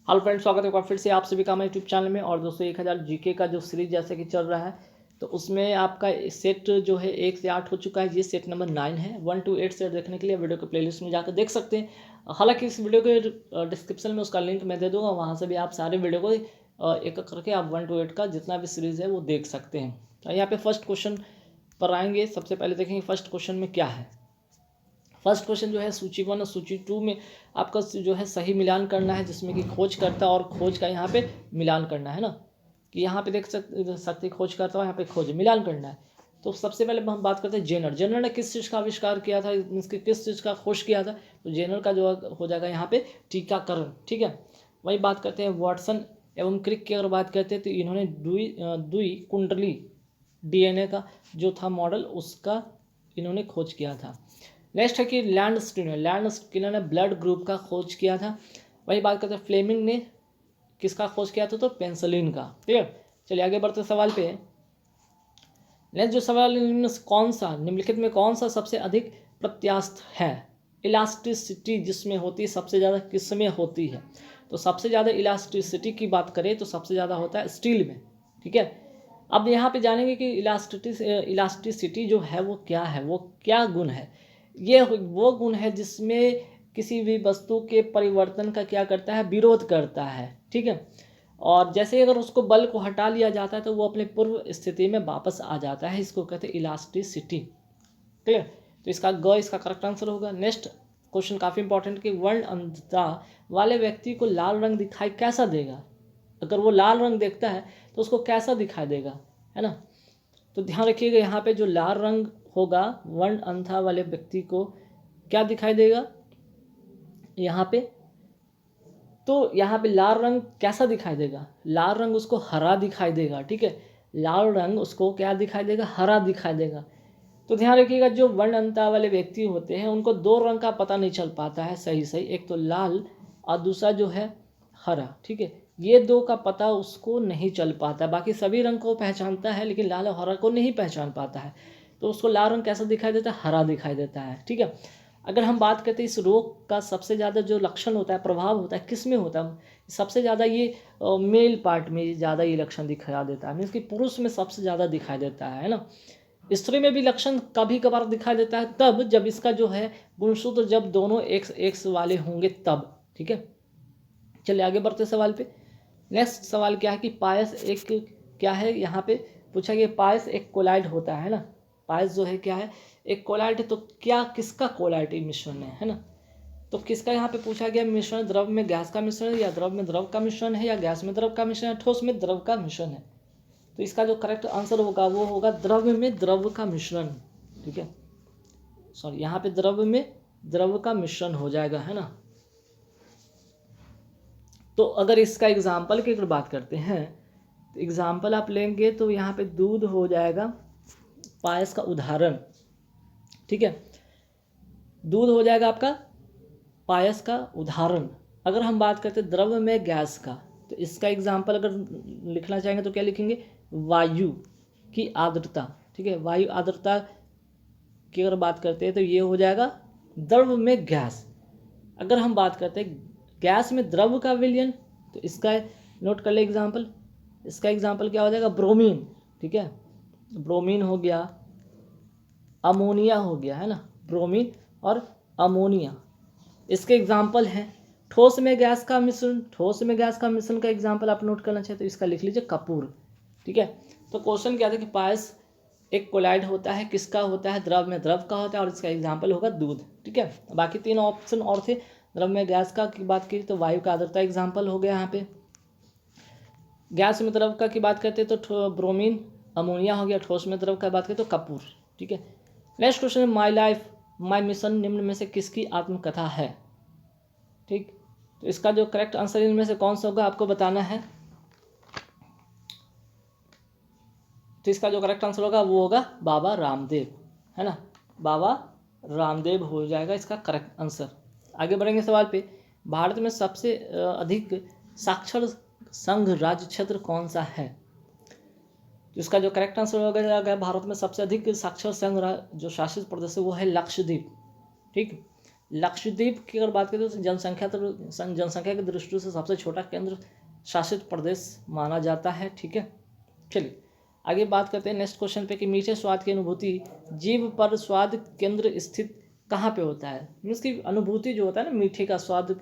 Hello friends, स्वागत है एक बार फिर से आप सभी का हमारे यूट्यूब चैनल में। और दोस्तों 1000 जीके का जो सीरीज जैसे कि चल रहा है, तो उसमें आपका सेट जो है 1 से 8 हो चुका है। ये सेट नंबर 9 है। 1 to 8 सेट देखने के लिए वीडियो के प्लेलिस्ट में जाकर देख सकते हैं। हालांकि इस वीडियो के डिस्क्रिप्शन में उसका लिंक मैं दे दूंगा, वहाँ से भी आप सारे वीडियो को एक करके आप 1 to 8 का जितना भी सीरीज़ है वो देख सकते हैं। यहाँ पे फर्स्ट क्वेश्चन पर आएंगे। सबसे पहले देखेंगे फर्स्ट क्वेश्चन में क्या है। फर्स्ट क्वेश्चन जो है सूची 1 और सूची 2 में आपका जो है सही मिलान करना है, जिसमें कि खोजकर्ता और खोज का यहाँ पे मिलान करना है ना, कि यहाँ पे देख सकते खोजकर्ता, यहाँ पे खोज मिलान करना है। तो सबसे पहले हम बात करते हैं जेनर। जेनर ने किस चीज़ का आविष्कार किया था, किस चीज़ का खोज किया था, तो जेनर का जो हो जाएगा यहाँ पे टीकाकरण। ठीक है। वही बात करते हैं वाटसन एवं क्रिक की अगर बात करते हैं, तो इन्होंने दुई कुंडली DNA का जो था मॉडल, उसका इन्होंने खोज किया था। नेक्स्ट है कि लैंड ने ब्लड ग्रुप का खोज किया था। वही बात करते हैं फ्लेमिंग ने किसका खोज किया था, तो पेंसिलिन का। क्लियर। चलिए आगे बढ़ते सवाल पे। नेक्स्ट जो सवाल निम्नलिखित में कौन सा सबसे अधिक प्रत्यास्थ है। इलास्टिसिटी जिसमें होती है सबसे ज़्यादा किस में होती है, तो सबसे ज़्यादा इलास्टिसिटी की बात करें तो सबसे ज़्यादा होता है स्टील में। ठीक है। अब यहाँ पे जानेंगे कि इलास्टिसिटी जो है वो क्या है, वो क्या गुण है। ये वो गुण है जिसमें किसी भी वस्तु के परिवर्तन का क्या करता है, विरोध करता है। ठीक है। और जैसे अगर उसको बल को हटा लिया जाता है तो वो अपने पूर्व स्थिति में वापस आ जाता है। इसको कहते हैं इलास्टिसिटी। क्लियर। तो इसका करेक्ट आंसर होगा। नेक्स्ट क्वेश्चन काफ़ी इंपॉर्टेंट कि वर्ण अंधता वाले व्यक्ति को लाल रंग दिखाई कैसा देगा। अगर वो लाल रंग देखता है तो उसको कैसा दिखाई देगा, है ना। तो ध्यान रखिएगा यहाँ पे जो लाल रंग होगा वर्ण अंधा वाले व्यक्ति को क्या दिखाई देगा यहाँ पे, तो यहाँ पे लाल रंग कैसा दिखाई देगा, लाल रंग उसको हरा दिखाई देगा। ठीक है। लाल रंग उसको क्या दिखाई देगा, हरा दिखाई देगा। तो ध्यान रखिएगा जो वर्ण अंधता वाले व्यक्ति होते हैं उनको दो रंग का पता नहीं चल पाता है सही, एक तो लाल और दूसरा जो है हरा। ठीक है। ये दो का पता उसको नहीं चल पाता, बाकी सभी रंग को पहचानता है लेकिन लाल और हरा को नहीं पहचान पाता है। तो उसको लाल रंग कैसा दिखाई देता है, हरा दिखाई देता है। ठीक है। अगर हम बात करते हैं इस रोग का सबसे ज़्यादा जो लक्षण होता है, प्रभाव होता है, किस में होता है, सबसे ज़्यादा ये मेल पार्ट में ज़्यादा ये लक्षण दिखा देता है, मीन्स कि पुरुष में सबसे ज़्यादा दिखाई देता है ना। स्त्री में भी लक्षण कभी कभार दिखाई देता है, तब जब इसका जो है गुणसूत्र जब दोनों एक्स वाले होंगे तब। ठीक है। चलिए आगे बढ़ते सवाल पे। नेक्स्ट सवाल क्या है कि पायस एक क्या है, यहाँ पे पूछा गया पायस एक कोलाइड होता है ना। पायस जो है क्या है, एक कोलाइड है। तो क्या किसका कोलाइड मिश्रण है ना। तो किसका यहाँ पे पूछा गया मिश्रण, द्रव में गैस का मिश्रण है, या द्रव में द्रव का मिश्रण है, या गैस में द्रव का मिश्रण है, ठोस में द्रव का मिश्रण है। तो इसका जो करेक्ट आंसर होगा वो होगा द्रव में द्रव का मिश्रण। ठीक है। सॉरी, यहाँ पे द्रव में द्रव का मिश्रण हो जाएगा, है ना। तो अगर इसका एग्जाम्पल की अगर बात करते हैं, तो एग्जाम्पल आप लेंगे तो यहाँ पे दूध हो जाएगा पायस का उदाहरण। ठीक है। दूध हो जाएगा आपका पायस का उदाहरण। अगर हम बात करते हैं द्रव में गैस का, तो इसका एग्जाम्पल अगर लिखना चाहेंगे तो क्या लिखेंगे, वायु की आर्द्रता। ठीक है। वायु आर्द्रता की अगर बात करते हैं तो ये हो जाएगा द्रव में गैस। अगर हम बात करते हैं गैस में द्रव का विलयन, तो इसका नोट कर ले एग्जाम्पल। इसका एग्जाम्पल क्या हो जाएगा, ब्रोमीन। ठीक है। ब्रोमीन हो गया, अमोनिया हो गया, है ना। ब्रोमीन और अमोनिया इसके एग्जाम्पल हैं। ठोस में गैस का मिश्रण, ठोस में गैस का मिश्रण का एग्जाम्पल आप नोट करना चाहे तो इसका लिख लीजिए कपूर। ठीक है। तो क्वेश्चन क्या था कि पायस एक कोलाइड होता है, किसका होता है, द्रव में द्रव का होता है, और इसका एग्जाम्पल होगा दूध। ठीक है। बाकी तीन ऑप्शन और थे। द्रव में गैस का की बात की तो वायु का आर्द्रता एग्जाम्पल हो गया यहाँ पे। गैस में द्रव का की बात करते तो ब्रोमीन, अमोनिया हो गया। ठोस में द्रव का बात करें तो कपूर। ठीक है। नेक्स्ट क्वेश्चन है माई लाइफ माई मिशन निम्न में से किसकी आत्मकथा है। ठीक। तो इसका जो करेक्ट आंसर इनमें से कौन सा होगा आपको बताना है। तो इसका जो करेक्ट आंसर होगा वो होगा बाबा रामदेव, है ना। बाबा रामदेव हो जाएगा इसका करेक्ट आंसर। आगे बढ़ेंगे सवाल पे। भारत में सबसे अधिक साक्षर संघ राज्य क्षेत्र कौन सा है। तो इसका जो करेक्ट आंसर होगा भारत में सबसे अधिक साक्षर संघ जो शासित प्रदेश है वो है लक्षद्वीप। ठीक। लक्षद्वीप की अगर बात करें तो जनसंख्या की दृष्टि से सबसे छोटा केंद्र शासित प्रदेश माना जाता है। ठीक है, चलिए आगे बात करते हैं नेक्स्ट क्वेश्चन पे कि मीठे स्वाद की अनुभूति जीभ पर स्वाद केंद्र स्थित कहाँ पे होता है। मीन्स की अनुभूति जो होता है ना, मीठे का स्वाद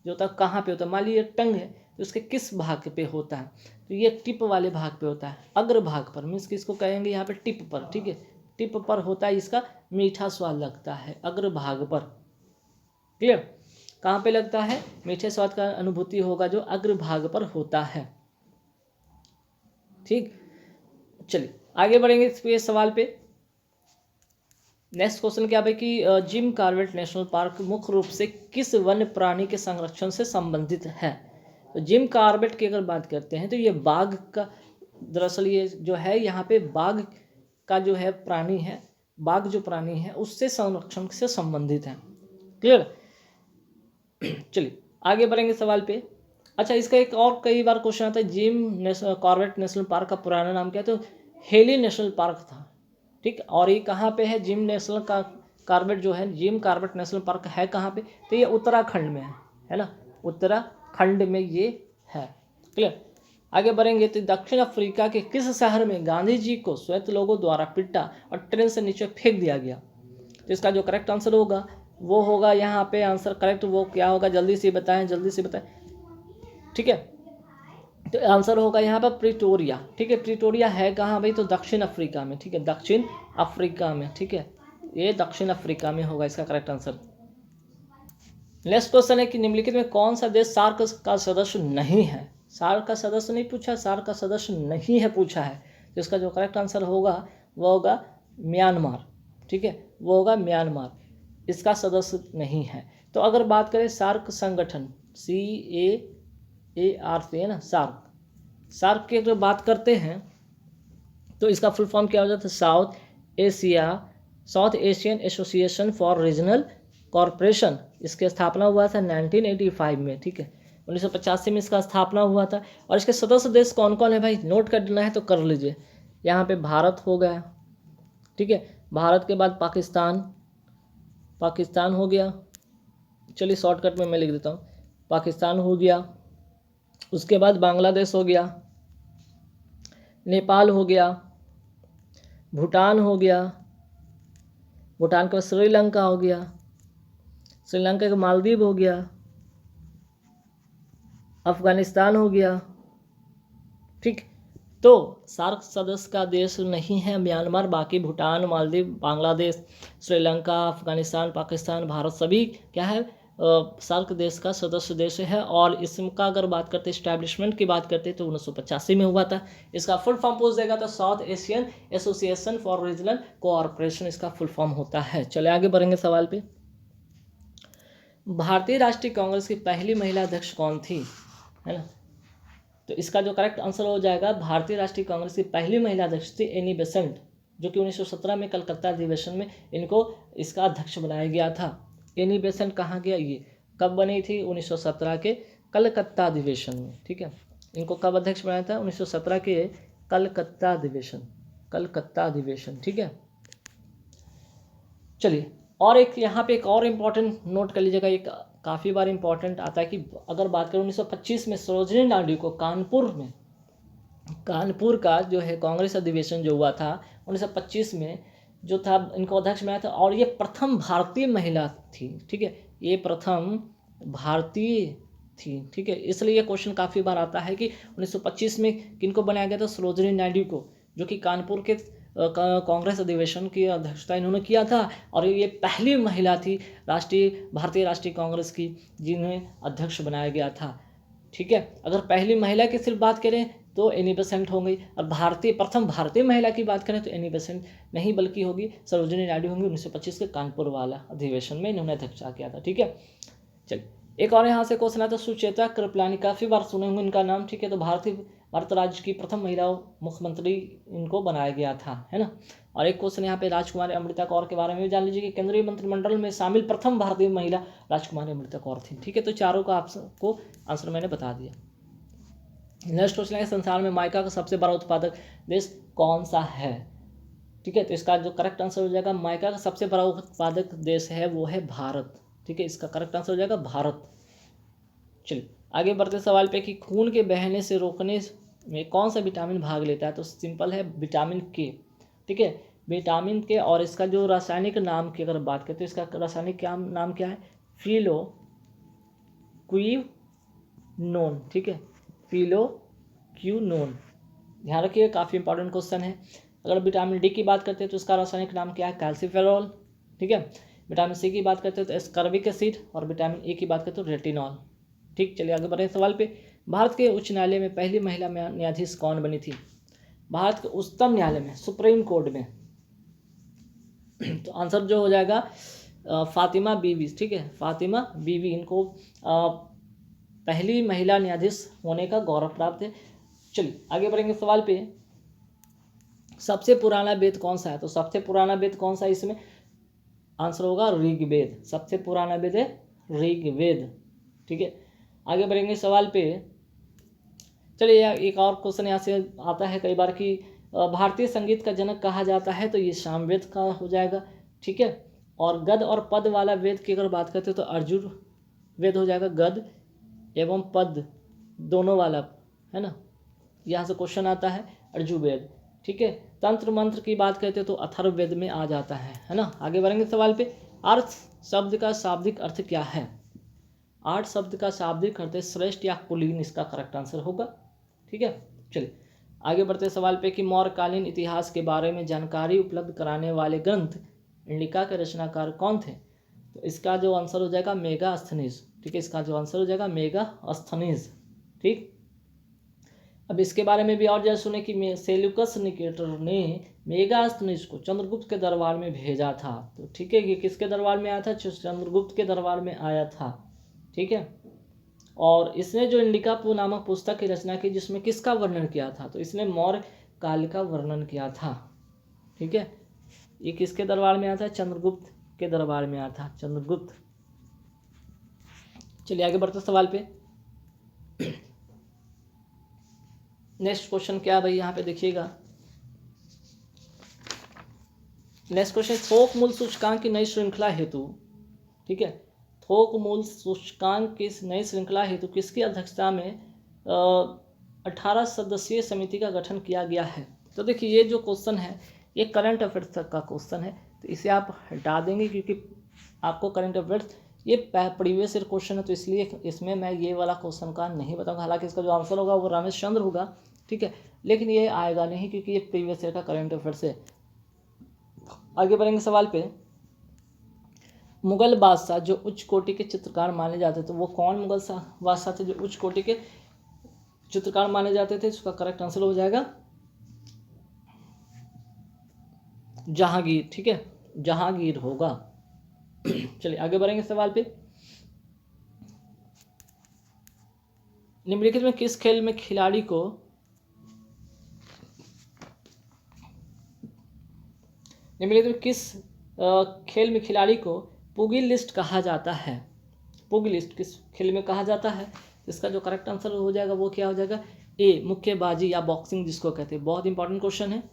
जो होता है कहाँ पे होता है। मान लीजिए टंग है तो उसके किस भाग पे होता है, तो ये टिप वाले भाग पे होता है, अग्र भाग पर। मीन्स कि इसको कहेंगे यहाँ पे टिप पर। ठीक है, टिप पर होता है, इसका मीठा स्वाद लगता है अग्र भाग पर। क्लियर, कहाँ पे लगता है, मीठे स्वाद का अनुभूति होगा जो अग्र भाग पर होता है। ठीक, चलिए आगे बढ़ेंगे इस सवाल पे। नेक्स्ट क्वेश्चन क्या है कि जिम कॉर्बेट नेशनल पार्क मुख्य रूप से किस वन्य प्राणी के संरक्षण से संबंधित है। तो जिम कॉर्बेट की अगर बात करते हैं तो ये बाघ का, दरअसल ये जो है यहाँ पे बाघ का जो है प्राणी है, बाघ जो प्राणी है उससे संरक्षण से संबंधित है। क्लियर, चलिए आगे बढ़ेंगे सवाल पे। अच्छा, इसका एक और कई बार क्वेश्चन आता है, जिम कॉर्बेट नेशनल पार्क का पुराना नाम क्या है, तो हेली नेशनल पार्क था। ठीक, और ये कहाँ पे है, जिम नेशनल का कॉर्बेट जो है, जिम कॉर्बेट नेशनल पार्क है कहाँ पे, तो ये उत्तराखंड में है ना, उत्तराखंड में ये है। क्लियर, आगे बढ़ेंगे तो दक्षिण अफ्रीका के किस शहर में गांधी जी को श्वेत लोगों द्वारा पिटा और ट्रेन से नीचे फेंक दिया गया। तो इसका जो करेक्ट आंसर होगा वो होगा यहाँ पे, आंसर करेक्ट वो क्या होगा, जल्दी से बताएं, जल्दी से बताएं। ठीक है, तो आंसर होगा यहाँ पर प्रिटोरिया। ठीक है, प्रिटोरिया है कहाँ भाई, तो दक्षिण अफ्रीका में। ठीक है, दक्षिण अफ्रीका में। ठीक है, ये दक्षिण अफ्रीका में होगा इसका करेक्ट आंसर। नेक्स्ट क्वेश्चन है कि निम्नलिखित में कौन सा देश सार्क का सदस्य नहीं है। सार्क का सदस्य नहीं पूछा, सार्क का सदस्य नहीं है पूछा है, तो इसका जो करेक्ट आंसर होगा वो होगा म्यांमार। ठीक है, वो होगा म्यांमार, इसका सदस्य नहीं है। तो अगर बात करें सार्क संगठन, CAAR से है ना, सार्क की अगर बात करते हैं तो इसका फुल फॉर्म क्या हो जाता है, south Asian association for regional corporation. इसकी स्थापना हुआ था 1985 में। ठीक है, 1985 में इसका स्थापना हुआ था। और इसके सदस्य देश कौन कौन है भाई, नोट करना है तो कर लीजिए। यहाँ पे भारत हो गया, ठीक है, भारत के बाद पाकिस्तान हो गया, चलिए शॉर्टकट में मैं लिख देता हूँ, पाकिस्तान हो गया, उसके बाद बांग्लादेश हो गया, नेपाल हो गया, भूटान हो गया, भूटान के बाद श्रीलंका हो गया, श्रीलंका का मालदीव हो गया, अफगानिस्तान हो गया। ठीक, तो सार्क सदस्य का देश नहीं है म्यांमार, बाकी भूटान, मालदीव, बांग्लादेश, श्रीलंका, अफगानिस्तान, पाकिस्तान, भारत सभी क्या है, सार्क देश का सदस्य देश है। और इसका अगर बात करते हैं, इस्टेब्लिशमेंट की बात करते हैं तो 1985 में हुआ था। इसका फुल फॉर्म पूछ देगा तो south Asian association for regional cooperation इसका फुल फॉर्म होता है। चले आगे बढ़ेंगे सवाल पे। भारतीय राष्ट्रीय कांग्रेस की पहली महिला अध्यक्ष कौन थी, है ना, तो इसका जो करेक्ट आंसर हो जाएगा, भारतीय राष्ट्रीय कांग्रेस की पहली महिला अध्यक्ष थी एनी बेसेंट, जो कि 1917 में कलकत्ता अधिवेशन में इनको इसका अध्यक्ष बनाया गया था। एनी बेसेंट कहाँ गया, ये कब बनी थी, 1917 के कलकत्ता अधिवेशन में। ठीक है, इनको कब अध्यक्ष बनाया था, 1917 के कलकत्ता अधिवेशन। ठीक है, चलिए और एक यहाँ पे एक और इम्पॉर्टेंट नोट कर लीजिएगा, एक काफ़ी बार इम्पॉर्टेंट आता है कि अगर बात करें 1925 में सरोजिनी नायडू को कानपुर का जो है कांग्रेस अधिवेशन जो हुआ था 1925 में जो था, इनको अध्यक्ष बनाया था। और ये प्रथम भारतीय महिला थी। ठीक है, ये प्रथम भारतीय थी। ठीक है, इसलिए ये क्वेश्चन काफ़ी बार आता है कि 1925 में किनको बनाया गया था, सरोजिनी नायडू को, जो कि कानपुर के कांग्रेस अधिवेशन की अध्यक्षता इन्होंने किया था। और ये पहली महिला थी भारतीय राष्ट्रीय कांग्रेस की जिन्हें अध्यक्ष बनाया गया था। ठीक है, अगर पहली महिला की सिर्फ बात करें तो एनी बेसेंट हो गई, और प्रथम भारतीय महिला की बात करें तो एनी बेसेंट नहीं बल्कि होगी सरोजिनी नायडू होंगी। 1925 के कानपुर वाला अधिवेशन में इन्होंने अध्यक्षता किया था। ठीक है, चलिए एक और यहाँ से क्वेश्चन आता है, सुचेता कृपलानी, काफ़ी बार सुने होंगे इनका नाम। ठीक है, तो भारत राज्य की प्रथम महिला मुख्यमंत्री इनको बनाया गया था, है ना। और एक क्वेश्चन यहाँ पे राजकुमारी अमृता कौर के बारे में भी जान लीजिए कि केंद्रीय मंत्रिमंडल में शामिल प्रथम भारतीय महिला राजकुमारी अमृता कौर थी। ठीक है, तो चारों का आपको आंसर मैंने बता दिया। नेक्स्ट क्वेश्चन है, संसार में माइका का सबसे बड़ा उत्पादक देश कौन सा है। ठीक है, तो इसका जो करेक्ट आंसर हो जाएगा, माइका का सबसे बड़ा उत्पादक देश है वो है भारत। ठीक है, इसका करेक्ट आंसर हो जाएगा भारत। चलिए आगे बढ़ते सवाल पे कि खून के बहने से रोकने में कौन सा विटामिन भाग लेता है, तो सिंपल है विटामिन के। ठीक है, विटामिन के, और इसका जो रासायनिक नाम की अगर बात करते हैं, इसका रासायनिक क्या नाम क्या है, फिलो क्विनोन। ठीक है, फिलो क्यूनोन, ध्यान रखिए, काफ़ी इंपॉर्टेंट क्वेश्चन है। अगर विटामिन डी की बात करते हैं तो इसका रासायनिक नाम क्या है, कैल्सीफेरॉल। ठीक है, विटामिन सी की बात करते हैं तो एस्कॉर्बिक एसिड, और विटामिन ए की बात करते हैं तो रेटिनॉल। ठीक, चलिए आगे बढ़े सवाल पे। भारत के उच्च न्यायालय में पहली महिला न्यायाधीश कौन बनी थी, भारत के उच्चतम न्यायालय में, सुप्रीम कोर्ट में। तो आंसर जो हो जाएगा फातिमा बीवी। ठीक है, फातिमा बीवी, इनको पहली महिला न्यायाधीश होने का गौरव प्राप्त है। चलिए आगे बढ़ेंगे सवाल पे, सबसे पुराना वेद कौन सा है, तो सबसे पुराना वेद कौन सा है, इसमें आंसर होगा ऋग्वेद। सबसे पुराना वेद है ऋग्वेद। ठीक है, आगे बढ़ेंगे सवाल पे। चलिए एक और क्वेश्चन यहाँ से आता है कई बार कि भारतीय संगीत का जनक कहा जाता है, तो ये सामवेद का हो जाएगा। ठीक है, और गद और पद वाला वेद की अगर बात करते हैं तो अर्जुन वेद हो जाएगा, गद एवं पद दोनों वाला, है ना, यहाँ से क्वेश्चन आता है अर्जुवेद। ठीक है, तंत्र मंत्र की बात करते हैं तो अथर्ववेद में आ जाता है ना। आगे बढ़ेंगे सवाल पे, अर्थ शब्द का शाब्दिक अर्थ क्या है, आर्ट शब्द का शाब्दिक अर्थ है श्रेष्ठ या कुलीन, इसका करेक्ट आंसर होगा। ठीक है, चलिए आगे बढ़ते सवाल पे कि मौर्यकालीन इतिहास के बारे में जानकारी उपलब्ध कराने वाले ग्रंथ इंडिका के रचनाकार कौन थे, तो इसका जो आंसर हो जाएगा मेगास्थनीज। ठीक है, इसका जो आंसर हो जाएगा मेगास्थनीज। ठीक, अब इसके बारे में भी और जैसे सुने कि सेल्यूकस निकेटर ने मेगास्थनीज को चंद्रगुप्त के दरबार में भेजा था। तो ठीक है, ये किसके दरबार में आया था, चंद्रगुप्त के दरबार में आया था। ठीक है, और इसने जो इंडिका नामक पुस्तक की रचना की जिसमें किसका वर्णन किया था, तो इसने मौर्य काल का वर्णन किया था। ठीक है, ये किसके दरबार में आया था, चंद्रगुप्त के दरबार में आया था, चंद्रगुप्त। चलिए आगे बढ़ते सवाल पे। नेक्स्ट क्वेश्चन क्या है भाई, यहाँ पे देखिएगा। नेक्स्ट क्वेश्चन, थोक मूल्य सूचकांक की नई श्रृंखला हेतु, ठीक है, थोक मूल्य सूचकांक की नई श्रृंखला हेतु किसकी अध्यक्षता में 18 सदस्यीय समिति का गठन किया गया है। तो देखिए ये जो क्वेश्चन है ये करंट अफेयर्स तक का क्वेश्चन है, तो इसे आप हटा देंगे क्योंकि आपको करंट अफेयर्स ये प्रीवियस ईयर क्वेश्चन है, तो इसलिए इसमें मैं ये वाला क्वेश्चन का नहीं बताऊंगा। हालांकि इसका जो आंसर होगा वो रमेश चंद्र होगा। ठीक है, लेकिन ये आएगा नहीं क्योंकि ये प्रीवियस ईयर का करंट अफेयर्स है। आगे बढ़ेंगे सवाल पे, मुगल बादशाह जो उच्च कोटि के चित्रकार माने जाते थे, तो वो कौन मुगल बादशाह थे जो उच्च कोटि के चित्रकार माने जाते थे, इसका करेक्ट आंसर हो जाएगा जहांगीर। ठीक है, जहांगीर होगा। चलिए आगे बढ़ेंगे सवाल पे, निम्नलिखित में किस खेल में खिलाड़ी को निम्नलिखित में किस खेल में खिलाड़ी को पुगिलिस्ट कहा जाता है, पुगिलिस्ट किस खेल में कहा जाता है, इसका जो करेक्ट आंसर हो जाएगा वो क्या हो जाएगा, ए मुक्केबाजी या बॉक्सिंग जिसको कहते हैं। बहुत इंपॉर्टेंट क्वेश्चन है।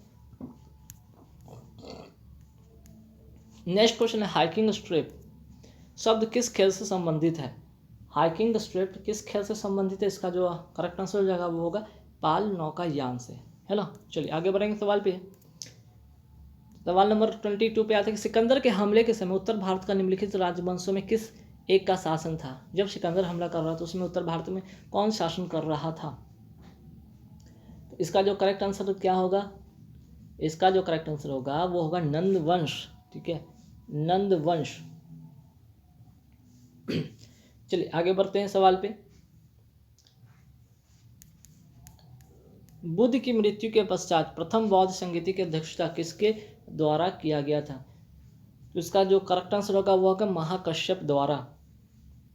नेक्स्ट क्वेश्चन है, हाइकिंग स्ट्रिप शब्द किस खेल से संबंधित है, हाइकिंग स्ट्रिप किस खेल से संबंधित है, इसका जो करेक्ट आंसर हो जाएगा वो होगा पाल नौकायान से, है ना। चलिए आगे बढ़ेंगे सवाल पे। सवाल नंबर 22 पे आता है कि सिकंदर के हमले के समय उत्तर भारत का निम्नलिखित राजवंशों में किस एक का शासन था। जब सिकंदर हमला कर रहा था उसमें उत्तर भारत में कौन शासन कर रहा था, तो इसका जो करेक्ट आंसर क्या होगा, इसका जो करेक्ट आंसर होगा वो होगा नंद वंश। ठीक है, नंद वंश। चलिए आगे बढ़ते हैं सवाल पे, बुद्ध की मृत्यु के पश्चात प्रथम बौद्ध संगीति की अध्यक्षता किसके द्वारा किया गया था, तो इसका जो करेक्ट आंसर होगा वो होगा महाकश्यप द्वारा।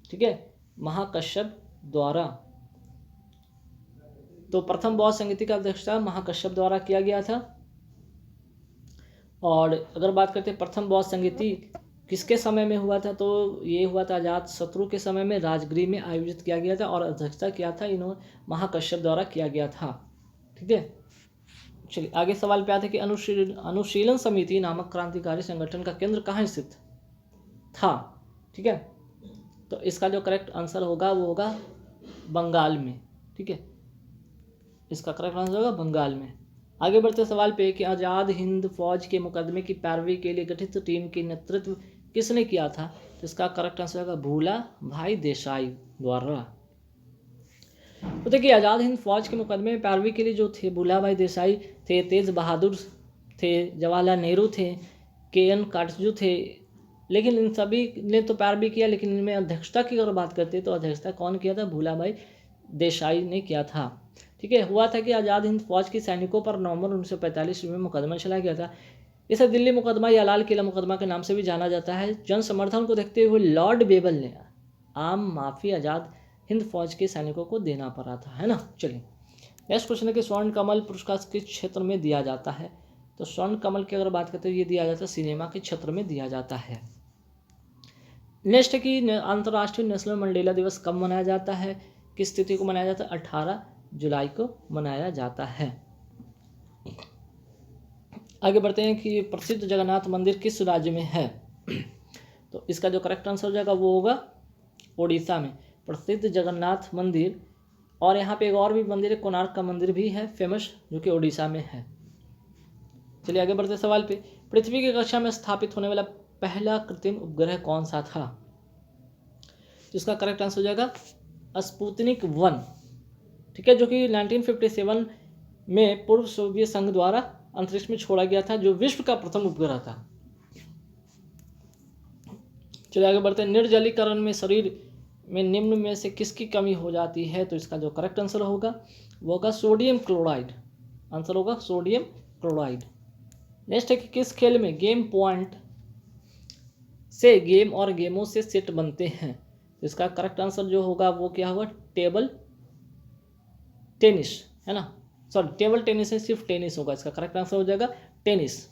ठीक है, महाकश्यप द्वारा। तो प्रथम बौद्ध संगीति का अध्यक्षता महाकश्यप द्वारा किया गया था। और अगर बात करते हैं प्रथम बौद्ध संगीति किसके समय में हुआ था, तो ये हुआ था अजात शत्रु के समय में राजगृह में आयोजित किया गया था, और अध्यक्षता किया था इन्होंने महाकश्यप द्वारा किया गया था। ठीक है, चलिए आगे सवाल पे आते हैं कि अनुशीलन समिति नामक क्रांतिकारी संगठन का केंद्र कहाँ स्थित था। ठीक है, तो इसका जो करेक्ट आंसर होगा वो होगा बंगाल में। ठीक है, इसका करेक्ट आंसर होगा बंगाल में। आगे बढ़ते सवाल पे कि आज़ाद हिंद फौज के मुकदमे की पैरवी के लिए गठित टीम की नेतृत्व किसने किया था? तो इसका करेक्ट आंसर होगा भूला भाई देसाई द्वारा। तो देखिए, आज़ाद हिंद फौज के मुकदमे में पैरवी के लिए जो थे भूला भाई देसाई थे, तेज बहादुर थे, जवाहरलाल नेहरू थे, KN काटजू थे। लेकिन इन सभी ने तो पैरवी किया, लेकिन इनमें अध्यक्षता की अगर बात करते हैं तो अध्यक्षता कौन किया था? भूला भाई देसाई ने किया था। ठीक है, हुआ था कि आज़ाद हिंद फौज के सैनिकों पर नवंबर 1945 में मुकदमा चलाया गया था। इसे दिल्ली मुकदमा या लाल किला मुकदमा के नाम से भी जाना जाता है। जन समर्थन को देखते हुए लॉर्ड बेबल ने आम माफी आज़ाद हिंद फौज के सैनिकों को देना पड़ा था, है ना। चलिए, नेक्स्ट क्वेश्चन है कि स्वर्ण कमल पुरस्कार किस क्षेत्र में दिया जाता है? तो स्वर्ण कमल की अगर बात करते हैं, ये दिया जाता है सिनेमा के क्षेत्र में दिया जाता है। नेक्स्ट है कि अंतर्राष्ट्रीय नेशनल मंडेला दिवस कब मनाया जाता है? किस तिथि को मनाया जाता है? 18 जुलाई को मनाया जाता है। आगे बढ़ते हैं कि प्रसिद्ध जगन्नाथ मंदिर किस राज्य में है? तो इसका जो करेक्ट आंसर हो जाएगा वो होगा ओडिशा में, प्रसिद्ध जगन्नाथ मंदिर। और यहाँ पे एक और भी मंदिर है, कोणार्क का मंदिर भी है फेमस, जो कि ओडिशा में है। चलिए आगे बढ़ते सवाल पे, पृथ्वी की कक्षा में स्थापित होने वाला पहला कृत्रिम उपग्रह कौन सा था? तो इसका करेक्ट आंसर हो जाएगा स्पुतनिक 1। ठीक है, जो कि 1957 में पूर्व सोवियत संघ द्वारा अंतरिक्ष में छोड़ा गया था, जो विश्व का प्रथम उपग्रह था। चलिए आगे बढ़ते हैं, निर्जलीकरण में शरीर में निम्न में से किसकी कमी हो जाती है? तो इसका जो करेक्ट आंसर होगा वो होगा सोडियम क्लोराइड। आंसर होगा सोडियम क्लोराइड। नेक्स्ट है कि किस खेल में गेम पॉइंट से गेम और गेमों से सेट बनते हैं? तो इसका करेक्ट आंसर जो होगा वो क्या होगा? टेबल टेनिस, है ना। सॉरी, टेबल टेनिस है, सिर्फ टेनिस होगा। इसका करेक्ट आंसर हो जाएगा टेनिस।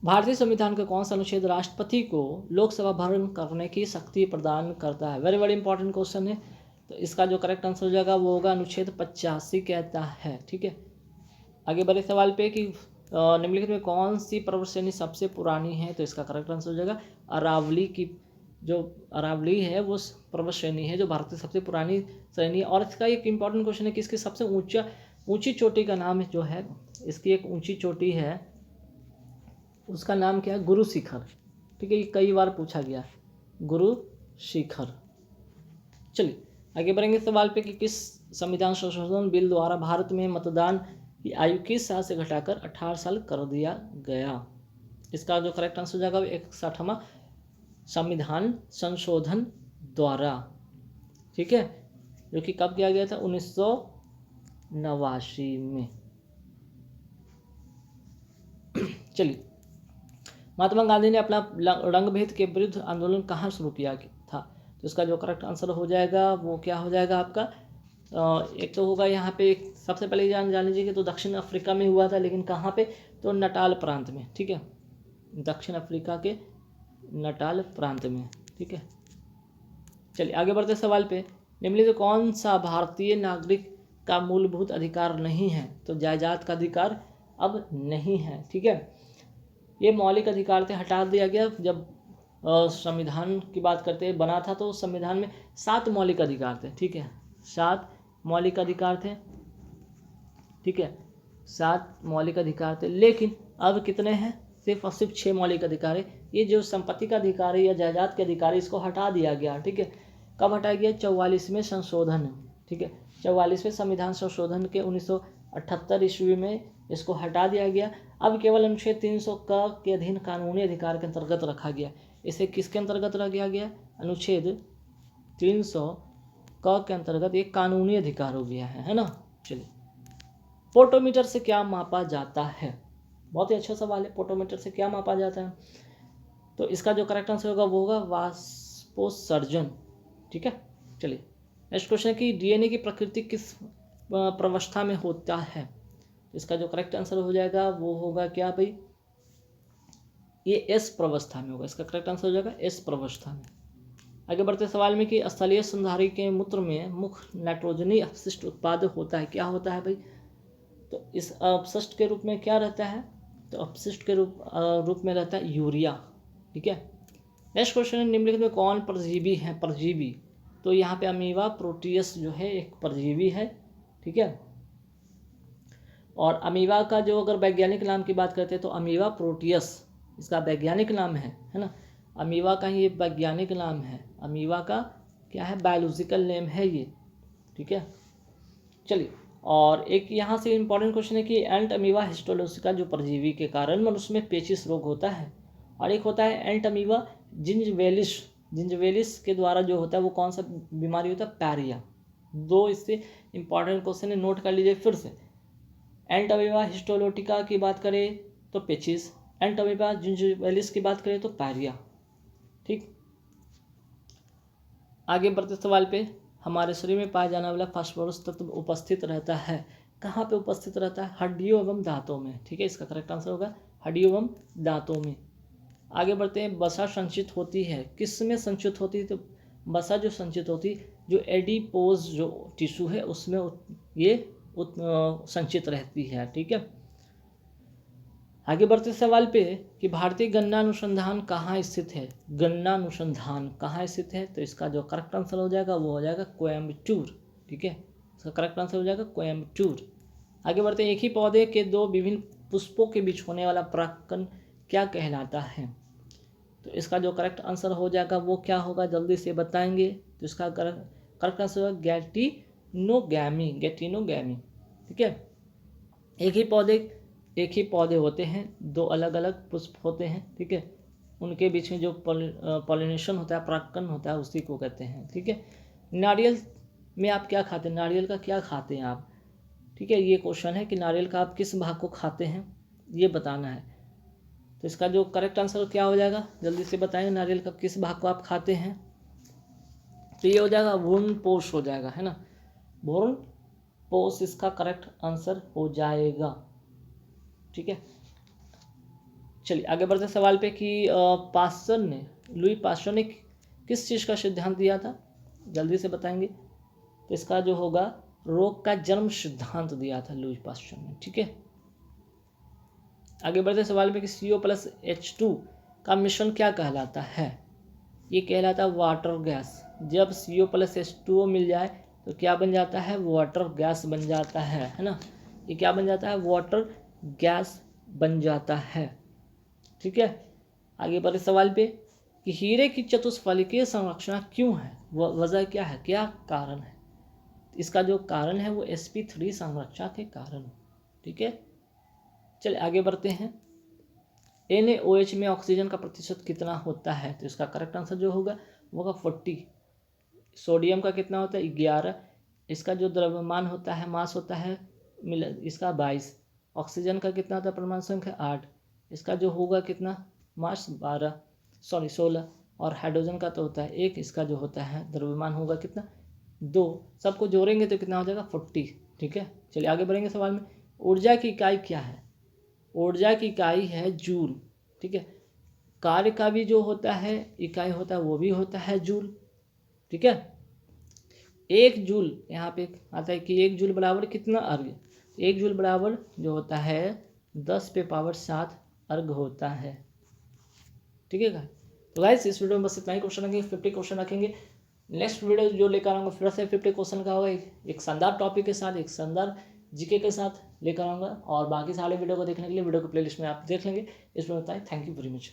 भारतीय संविधान का कौन सा अनुच्छेद राष्ट्रपति को लोकसभा भंग करने की शक्ति प्रदान करता है? वेरी वेरी इंपॉर्टेंट क्वेश्चन है। तो इसका जो करेक्ट आंसर हो जाएगा वो होगा अनुच्छेद 85 कहता है। ठीक है, आगे बढ़े सवाल पे कि निम्नलिखित में कौन सी पर्वत श्रेणी सबसे पुरानी है? तो इसका करेक्ट आंसर हो जाएगा अरावली की। जो अरावली है वो पर्वत श्रेणी है जो भारत की सबसे पुरानी श्रेणी है। और इसका एक इंपॉर्टेंट क्वेश्चन है कि इसकी सबसे ऊंची चोटी का नाम जो है, इसकी एक ऊंची चोटी है, उसका नाम क्या है? गुरु शिखर। ठीक है, ये कई बार पूछा गया, गुरु शिखर। चलिए आगे बढ़ेंगे सवाल पे कि किस संविधान संशोधन बिल द्वारा भारत में मतदान की आयु किस साल से घटाकर 18 साल कर दिया गया? इसका जो करेक्ट आंसर हो जाएगा 61वां संविधान संशोधन द्वारा। ठीक है, जो कि कब किया गया था? 1989 में। चलिए, महात्मा गांधी ने अपना रंगभेद के विरुद्ध आंदोलन कहाँ शुरू किया था? तो इसका जो करेक्ट आंसर हो जाएगा वो क्या हो जाएगा आपका? एक तो होगा यहाँ पे, सबसे पहले जान लीजिए कि तो दक्षिण अफ्रीका में हुआ था, लेकिन कहाँ पे? तो नटाल प्रांत में। ठीक है, दक्षिण अफ्रीका के नटाल प्रांत में। ठीक है, चलिए आगे बढ़ते सवाल पे, निम्नलिखित कौन सा भारतीय नागरिक का मूलभूत अधिकार नहीं है? तो जायदाद का अधिकार अब नहीं है। ठीक है, ये मौलिक अधिकार थे, हटा दिया गया। जब संविधान की बात करते बना था तो संविधान में 7 मौलिक अधिकार थे। ठीक है, 7 मौलिक अधिकार थे। ठीक है, 7 मौलिक अधिकार थे, लेकिन अब कितने हैं? सिर्फ और सिर्फ 6 मौलिक अधिकार है। ये जो संपत्ति का अधिकार है या जायदाद के अधिकार है, इसको हटा दिया गया। ठीक है, कब हटाया गया? 44वें संशोधन। ठीक है, 44वें संविधान संशोधन के 1978 ईस्वी में इसको हटा दिया गया। अब केवल अनुच्छेद 300 क के अधीन कानूनी अधिकार के अंतर्गत रखा गया। इसे किसके अंतर्गत रखा गया? अनुच्छेद 300 क के अंतर्गत एक कानूनी अधिकार हो गया है ना। चलिए, पोटोमीटर से क्या मापा जाता है? बहुत ही अच्छा सवाल है, पोटोमीटर से क्या मापा जाता है? तो इसका जो करेक्ट आंसर होगा वो होगा वाष्पोत्सर्जन। ठीक है, चलिए नेक्स्ट क्वेश्चन है कि डीएनए की प्रकृति किस प्रावस्था में होता है? इसका जो करेक्ट आंसर हो जाएगा वो होगा क्या भाई? ये एस प्रावस्था में होगा। इसका करेक्ट आंसर हो जाएगा एस प्रावस्था में। आगे बढ़ते सवाल में कि स्थलीय स्तनधारी के मूत्र में मुख्य नाइट्रोजनी अपशिष्ट उत्पाद होता है, क्या होता है भाई? तो इस अपशिष्ट के रूप में क्या रहता है? तो अपशिष्ट के रूप में रहता है यूरिया। ठीक है, नेक्स्ट क्वेश्चन है निम्नलिखित में कौन परजीवी है? परजीवी, तो यहाँ पे अमीबा प्रोटियस जो है एक परजीवी है, ठीक है। और अमीबा का जो अगर वैज्ञानिक नाम की बात करते हैं तो अमीबा प्रोटियस इसका वैज्ञानिक नाम है ना। अमीबा का ये वैज्ञानिक नाम है, अमीबा का क्या है, बायोलॉजिकल नेम है ये, ठीक है। चलिए, और एक यहाँ से इम्पॉर्टेंट क्वेश्चन है कि एंट अमीबा हिस्टोलोसिका जो परजीवी के कारण मनुष्य में पेचिश रोग होता है, और एक होता है एंट अमीबा जिंजवेलिस, जिंजवेलिस के द्वारा जो होता है वो कौन सा बीमारी होता है? पैरिया। दो इससे इम्पॉर्टेंट क्वेश्चन है, नोट कर लीजिए फिर से। एंट अमीबा हिस्टोलोटिका की बात करें तो पेचिस, एंट अमीबा जिंजवेलिस की बात करें तो पैरिया, ठीक। आगे बढ़ते सवाल पे, हमारे शरीर में पाया जाने वाला फास्फोरस तत्व उपस्थित रहता है, कहाँ पे उपस्थित रहता है? हड्डियों एवं दांतों में, ठीक है। इसका करेक्ट आंसर होगा हड्डियों एवं दांतों में। आगे बढ़ते हैं, वसा संचित होती है, किस में संचित होती है? तो वसा जो संचित होती है जो एडिपोज जो टिश्यू है उसमें ये संचित रहती है, ठीक है। आगे बढ़ते सवाल पे कि भारतीय गन्ना अनुसंधान कहाँ स्थित है? गन्ना अनुसंधान कहाँ स्थित है? तो इसका जो करेक्ट आंसर हो जाएगा वो हो जाएगा कोयम्बटूर, ठीक है। इसका करेक्ट आंसर हो जाएगा कोयम्बटूर। आगे बढ़ते हैं, एक ही पौधे के दो विभिन्न पुष्पों के बीच होने वाला परागकण क्या कहलाता है? तो इसका जो करेक्ट आंसर हो जाएगा वो क्या होगा, जल्दी से बताएंगे। तो इसका करेक्ट आंसर होगा गैटिनोगैमी, गैटिनोगैमी, ठीक है। एक ही पौधे होते हैं, दो अलग अलग पुष्प होते हैं, ठीक है। उनके बीच में जो पॉलिनेशन होता है, परागकण होता है, उसी को कहते हैं, ठीक है। नारियल में आप क्या खाते हैं? नारियल का क्या खाते हैं आप? ठीक है, ये क्वेश्चन है कि नारियल का आप किस भाग को खाते हैं, ये बताना है। तो इसका जो करेक्ट आंसर क्या हो जाएगा, जल्दी से बताएंगे। नारियल का किस भाग को आप खाते हैं? तो ये हो जाएगा भ्रूण पोष हो जाएगा, है ना। भ्रूण पोष इसका करेक्ट आंसर हो जाएगा, ठीक है। चलिए आगे बढ़ते सवाल पे कि लुई पास्चर ने किस चीज़ का सिद्धांत दिया था? जल्दी से बताएंगे। तो इसका जो होगा रोग का जन्म सिद्धांत दिया था लुई पास्चर ने, ठीक है। आगे बढ़ते सवाल पे कि CO+H2 का मिश्रण क्या कहलाता है? ये कहलाता है वाटर गैस। जब CO+H2O मिल जाए तो क्या बन जाता है? वाटर गैस बन जाता है ना। ये क्या बन जाता है? वाटर गैस बन जाता है, ठीक है। आगे बढ़े सवाल पे कि हीरे की चतुष्फलकीय संरचना क्यों है? वजह क्या है, क्या कारण है? इसका जो कारण है वो sp3 संरचना के कारण, ठीक है। चलिए आगे बढ़ते हैं। NaOH में ऑक्सीजन का प्रतिशत कितना होता है? तो इसका करेक्ट आंसर जो होगा वो होगा 40। सोडियम का कितना होता है? 11। इसका जो द्रव्यमान होता है, मास होता है इसका 22। ऑक्सीजन का कितना होता है? परमाणु संख्या 8। इसका जो होगा कितना? मास 16। और हाइड्रोजन का तो होता है 1। इसका जो होता है द्रव्यमान होगा कितना? 2। सबको जोड़ेंगे तो कितना हो जाएगा? 40, ठीक है। चलिए आगे बढ़ेंगे सवाल में। ऊर्जा की इकाई क्या है? ऊर्जा की इकाई है जूल, ठीक है। कार्य का भी जो होता है इकाई होता है वो भी होता है जूल, ठीक है। 1 जूल यहाँ पे आता है कि 1 जूल बराबर कितना अर्घ? 1 जूल बराबर जो होता है 10⁻7 अर्घ होता है, ठीक है। तो गाइस इस वीडियो में बस इतना ही क्वेश्चन रखेंगे, 50 क्वेश्चन रखेंगे। नेक्स्ट वीडियो जो लेकर आऊँगा फिर से 50 क्वेश्चन का होगा, एक शानदार टॉपिक के साथ, एक शानदार जीके के साथ लेकर आऊँगा। और बाकी सारे वीडियो को देखने के लिए वीडियो को प्लेलिस्ट में आप देख लेंगे। इस वीडियो में थैंक यू वेरी मच।